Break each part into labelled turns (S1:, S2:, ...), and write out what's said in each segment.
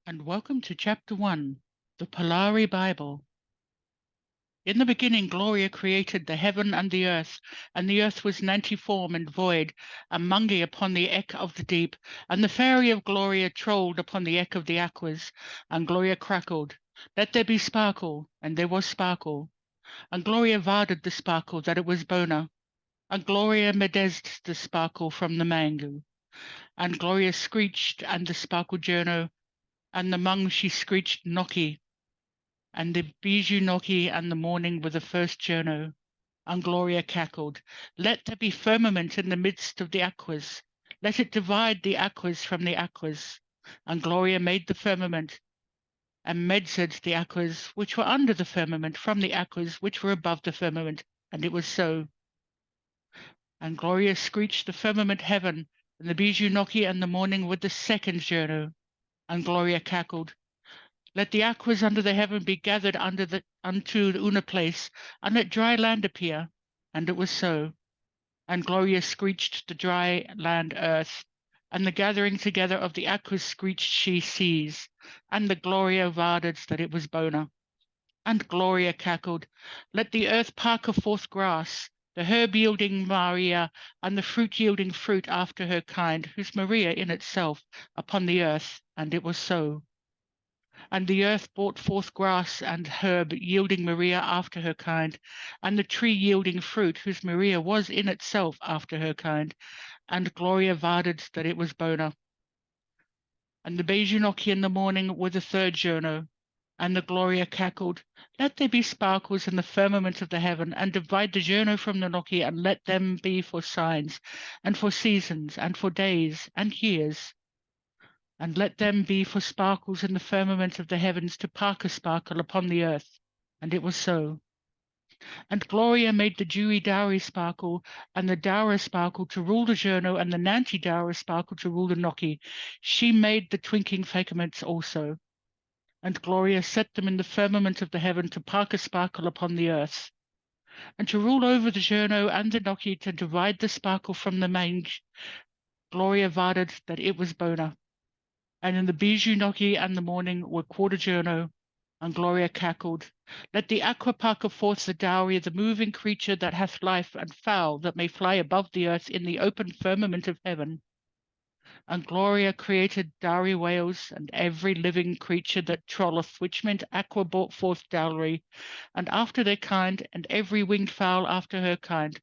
S1: and welcome to Chapter 1, the Polari Bible. In the beginning Gloria created the heaven and the earth was nantiform and void, and mungy upon the eck of the deep, and the fairy of Gloria trolled upon the eck of the aquas, and Gloria crackled, "Let there be sparkle," and there was sparkle, and Gloria varded the sparkle that it was bona, and Gloria medesed the sparkle from the mango, and Gloria screeched, and the sparkle journo, and the mung she screeched Noki, and the bijou Noki, and the morning were the first journo. And Gloria cackled, "Let there be firmament in the midst of the aquas. Let it divide the aquas from the aquas." And Gloria made the firmament, and measured the aquas which were under the firmament from the aquas which were above the firmament, and it was so. And Gloria screeched the firmament heaven, and the bijou Noki, and the morning were the second journo. And Gloria cackled, "Let the aquas under the heaven be gathered unto una place, and let dry land appear." And it was so. And Gloria screeched the dry land earth, and the gathering together of the aquas screeched she seas, and the Gloria varded that it was bona. And Gloria cackled, "Let the earth parker forth grass, the herb yielding Maria, and the fruit yielding fruit after her kind, whose Maria in itself, upon the earth." And it was so. And the earth brought forth grass and herb yielding Maria after her kind, and the tree yielding fruit, whose Maria was in itself after her kind, and Gloria varded that it was bona. And the Bejunoki in the morning were the third journo, and the Gloria cackled, "Let there be sparkles in the firmament of the heaven, and divide the journo from the Noki, and let them be for signs, and for seasons, and for days, and years. And let them be for sparkles in the firmament of the heavens to park a sparkle upon the earth." And it was so. And Gloria made the dewy dowry sparkle, and the dowra sparkle to rule the journo, and the nanti dowra sparkle to rule the Noki. She made the twinkling firmaments also. And Gloria set them in the firmament of the heaven to park a sparkle upon the earth, and to rule over the journo and the Noki, to divide the sparkle from the mange. Gloria varded that it was bona. And in the bijou Noki and the morning were quarter journo, and Gloria cackled, "Let the aqua parker forth the dowry, the moving creature that hath life, and fowl that may fly above the earth in the open firmament of heaven." And Gloria created dowry whales, and every living creature that trolleth, which meant aqua brought forth dowry, and after their kind, and every winged fowl after her kind.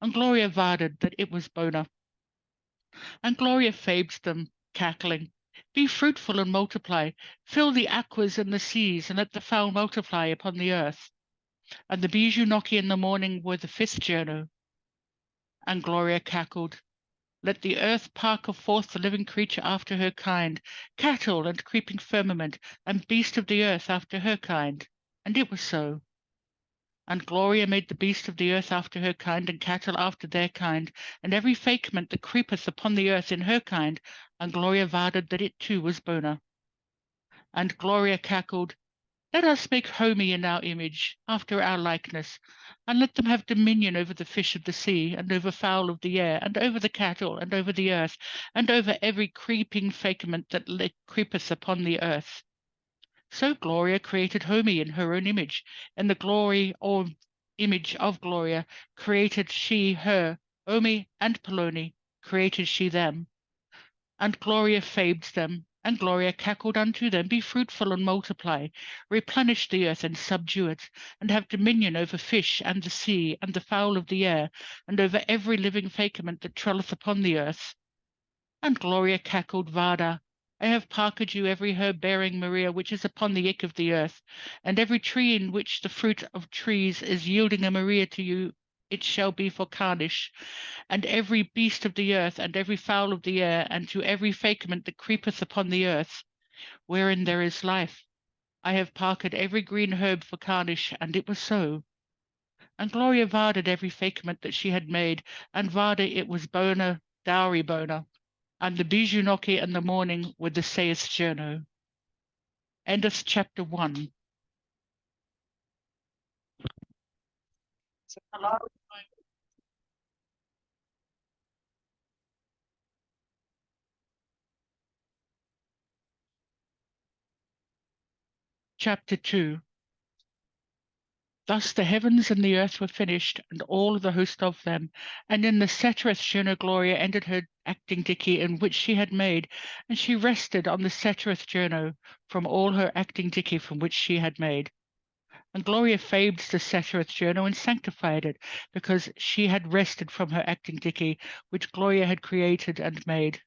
S1: And Gloria varded that it was bona. And Gloria fabed them, cackling, "Be fruitful and multiply, fill the aquas and the seas, and let the fowl multiply upon the earth." And the bijou Noki in the morning were the fifth journo. And Gloria cackled, "Let the earth parker forth the living creature after her kind, cattle and creeping firmament, and beast of the earth after her kind." And it was so. And Gloria made the beast of the earth after her kind, and cattle after their kind, and every fakement that creepeth upon the earth in her kind. And Gloria varded that it too was bona. And Gloria cackled, "Let us make homie in our image, after our likeness, and let them have dominion over the fish of the sea, and over fowl of the air, and over the cattle, and over the earth, and over every creeping fakement that creepeth upon the earth." So Gloria created homie in her own image. In the glory or image of Gloria created she her, Omi and Poloni created she them. And Gloria fabed them, and Gloria cackled unto them, "Be fruitful and multiply, replenish the earth and subdue it, and have dominion over fish and the sea, and the fowl of the air, and over every living fakement that trolleth upon the earth." And Gloria cackled, "Vada, I have parked you every herb bearing Maria which is upon the ick of the earth, and every tree in which the fruit of trees is yielding a Maria to you, it shall be for Carnish, and every beast of the earth, and every fowl of the air, and to every fakement that creepeth upon the earth, wherein there is life. I have parked every green herb for Carnish." And it was so. And Gloria varded every fakement that she had made, and vada it was bona, dowry bona. And the bijou Noki and the morning were the saith journo. Endeth chapter 1. So Polari, Chapter 2. Thus the heavens and the earth were finished, and all the host of them. And in the satireth journey Gloria ended her acting dicky in which she had made, and she rested on the satireth journey from all her acting dicky from which she had made. And Gloria fabed the satireth journey and sanctified it, because she had rested from her acting dicky, which Gloria had created and made.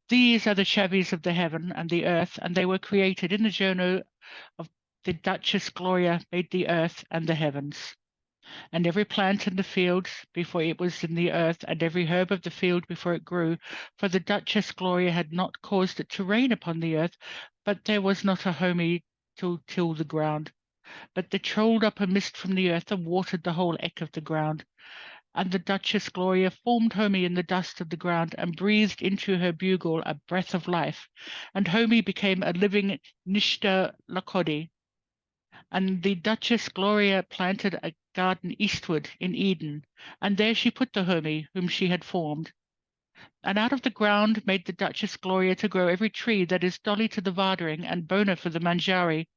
S1: These are the chavies of the heaven and the earth, and they were created in the journey of the Duchess Gloria made the earth and the heavens. And every plant in the field before it was in the earth, and every herb of the field before it grew, for the Duchess Gloria had not caused it to rain upon the earth, but there was not a homie to till the ground. But they trolled up a mist from the earth and watered the whole eck of the ground. And the Duchess Gloria formed Homie in the dust of the ground and breathed into her bugle a breath of life, and Homie became a living Nishta Lakodi. And the Duchess Gloria planted a garden eastward in Eden, and there she put the Homie whom she had formed. And out of the ground made the Duchess Gloria to grow every tree that is dolly to the Vardering and bona for the Manjari,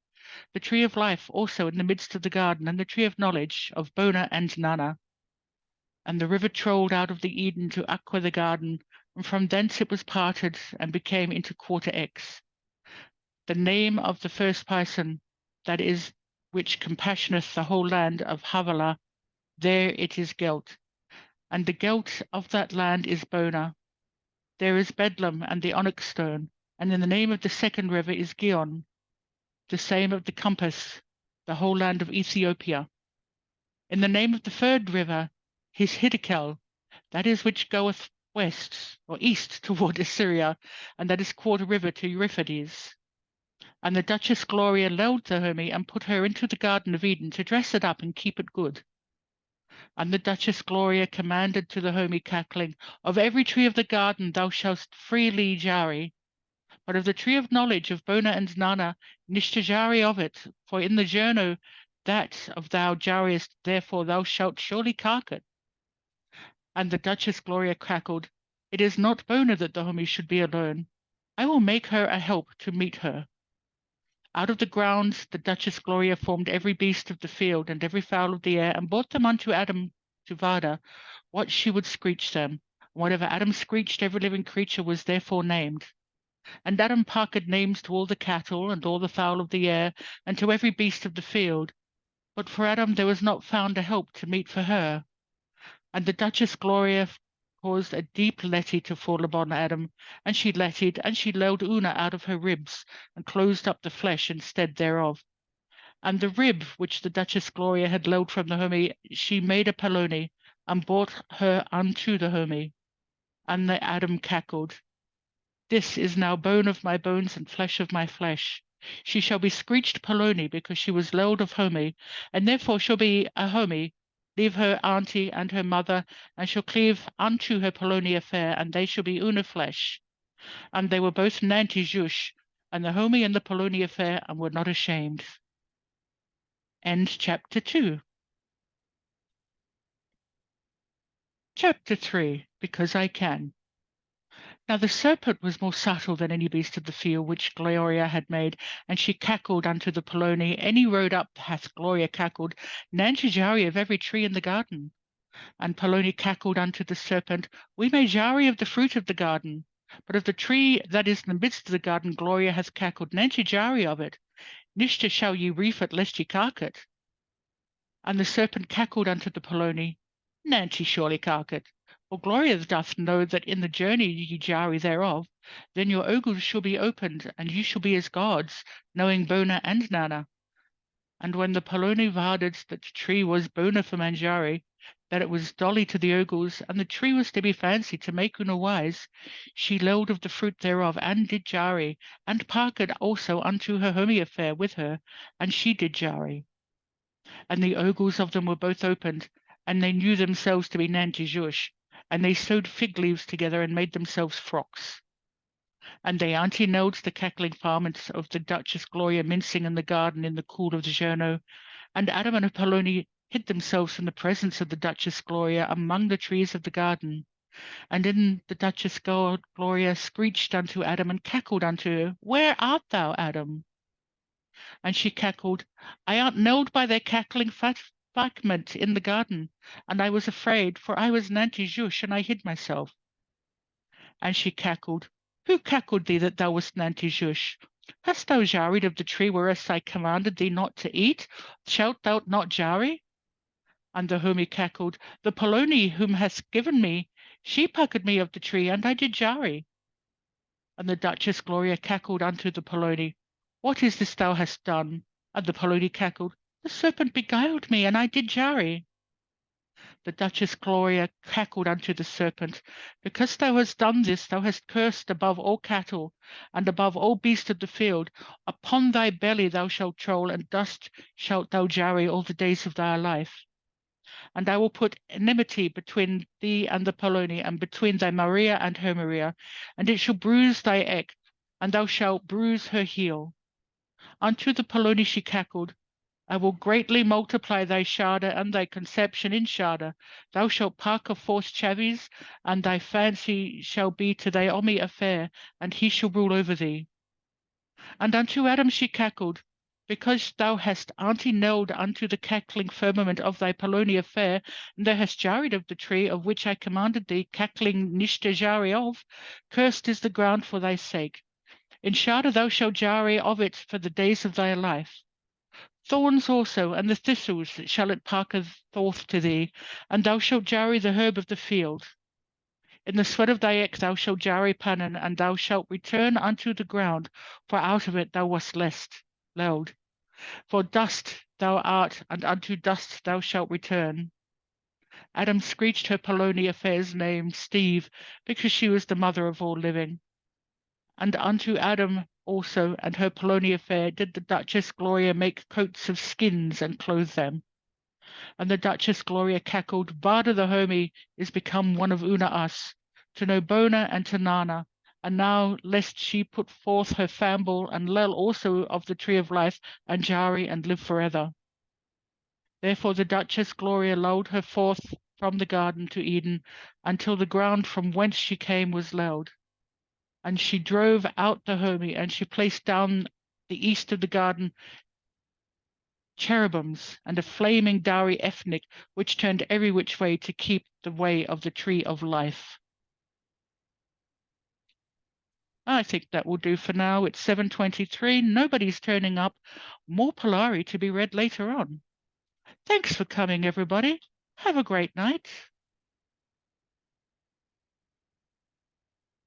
S1: the tree of life also in the midst of the garden, and the tree of knowledge of Bona and Nana. And the river trolled out of the Eden to Aqua the garden, and from thence it was parted and became into quarter X. The name of the first Python, that is, which compassioneth the whole land of Havilah, there it is Gelt. And the Gelt of that land is Bona. There is Bedlam and the onyx stone, and in the name of the second river is Gion, the same of the compass, the whole land of Ethiopia. In the name of the third river is Hiddekel, that is which goeth west or east toward Assyria, and that is called a river to Euphrates. And the Duchess Gloria lulled the Hermie and put her into the Garden of Eden to dress it up and keep it good. And the Duchess Gloria commanded to the Hermie cackling, of every tree of the garden thou shalt freely jari, but of the tree of knowledge of Bona and Nana, nishtajari of it, for in the journal that of thou jariest, therefore thou shalt surely cark it. And the Duchess Gloria cackled, it is not Bona that the Homie should be alone. I will make her a help to meet her. Out of the ground the Duchess Gloria formed every beast of the field and every fowl of the air, and brought them unto Adam to Vada, what she would screech them. And whatever Adam screeched, every living creature was therefore named. And Adam parked names to all the cattle and all the fowl of the air, and to every beast of the field. But for Adam there was not found a help to meet for her. And the Duchess Gloria caused a deep letty to fall upon Adam, and she lettied, and she lulled Una out of her ribs, and closed up the flesh instead thereof. And the rib which the Duchess Gloria had lulled from the Homie, she made a Poloni, and brought her unto the Homie. And the Adam cackled, this is now bone of my bones and flesh of my flesh. She shall be screeched Poloni, because she was lulled of Homie, and therefore shall be a Homie. Leave her auntie and her mother, and shall cleave unto her Polonia fair, and they shall be una flesh. And they were both Nanti Jush, and the Homie and the Polonia fair, and were not ashamed. End chapter 2. Chapter 3. Because I Can. Now the serpent was more subtle than any beast of the field which Gloria had made, and she cackled unto the Poloni, any road up hath Gloria cackled, Nanchajari of every tree in the garden. And Poloni cackled unto the serpent, we may jari of the fruit of the garden, but of the tree that is in the midst of the garden Gloria hath cackled, Nanchajari of it, Nishta shall ye reef it, lest ye cark it. And the serpent cackled unto the Poloni, Nancy surely cark it. For Gloria doth know that in the journey ye jari thereof, then your ogles shall be opened, and ye shall be as gods, knowing Bona and Nana. And when the Poloni varded that the tree was Bona for Manjari, that it was dolly to the ogles, and the tree was to be fancied to make Una wise, she lulled of the fruit thereof, and did jari, and parked also unto her homey affair with her, and she did jari. And the ogles of them were both opened, and they knew themselves to be Nanti Jush, and they sewed fig leaves together and made themselves frocks. And they anti-nailed the cackling varments of the Duchess Gloria mincing in the garden in the cool of the Journo, and Adam and Apolloni hid themselves from the presence of the Duchess Gloria among the trees of the garden. And in the Duchess Gloria screeched unto Adam and cackled unto her, where art thou, Adam? And she cackled, I art nailed by their cackling fragment in the garden, and I was afraid, for I was Nanty Jush, and I hid myself. And she cackled, Who cackled thee that thou wast Nanty Jush? Hast thou jarried of the tree whereas I commanded thee not to eat? Shalt thou not jarry? And the Homie cackled, The Poloni whom hast given me, she puckered me of the tree, and I did jarry. And the Duchess Gloria cackled unto the Poloni, What is this thou hast done? And the Poloni cackled, The serpent beguiled me, and I did jarry. The Duchess Gloria cackled unto the serpent, Because thou hast done this, thou hast cursed above all cattle, and above all beasts of the field. Upon thy belly thou shalt troll, and dust shalt thou jarry all the days of thy life. And I will put enmity between thee and the Poloni, and between thy Maria and her Maria, and it shall bruise thy neck, and thou shalt bruise her heel. Unto the Poloni she cackled, I will greatly multiply thy shada and thy conception in shada. Thou shalt park forth chavies, and thy fancy shall be to thy Omi affair, and he shall rule over thee. And unto Adam she cackled, Because thou hast auntie nailed unto the cackling firmament of thy Poloni affair, and thou hast jarried of the tree of which I commanded thee, cackling nishta jarry of, cursed is the ground for thy sake. In shada thou shalt jarry of it for the days of thy life. Thorns also and the thistles shall it parker forth to thee, and thou shalt jarry the herb of the field. In the sweat of thy neck thou shalt jarry panan, and thou shalt return unto the ground, for out of it thou wast leld. For dust thou art, and unto dust thou shalt return. Adam screeched her Poloni affair's name Steve, because she was the mother of all living. And unto Adam also and her Poloni affair did the Duchess Gloria make coats of skins and clothe them. And the Duchess Gloria cackled, Vada the Homie is become one of Una us, to know Bona and to Nana, and now lest she put forth her famble and lel also of the tree of life, and Jari and live forever. Therefore the Duchess Gloria lulled her forth from the garden to Eden, until the ground from whence she came was loud. And she drove out the Homie, and she placed down the east of the garden cherubims and a flaming dowry ethnic, which turned every which way to keep the way of the tree of life. I think that will do for now. It's 7:23. Nobody's turning up. More Polari to be read later on. Thanks for coming, everybody. Have a great night.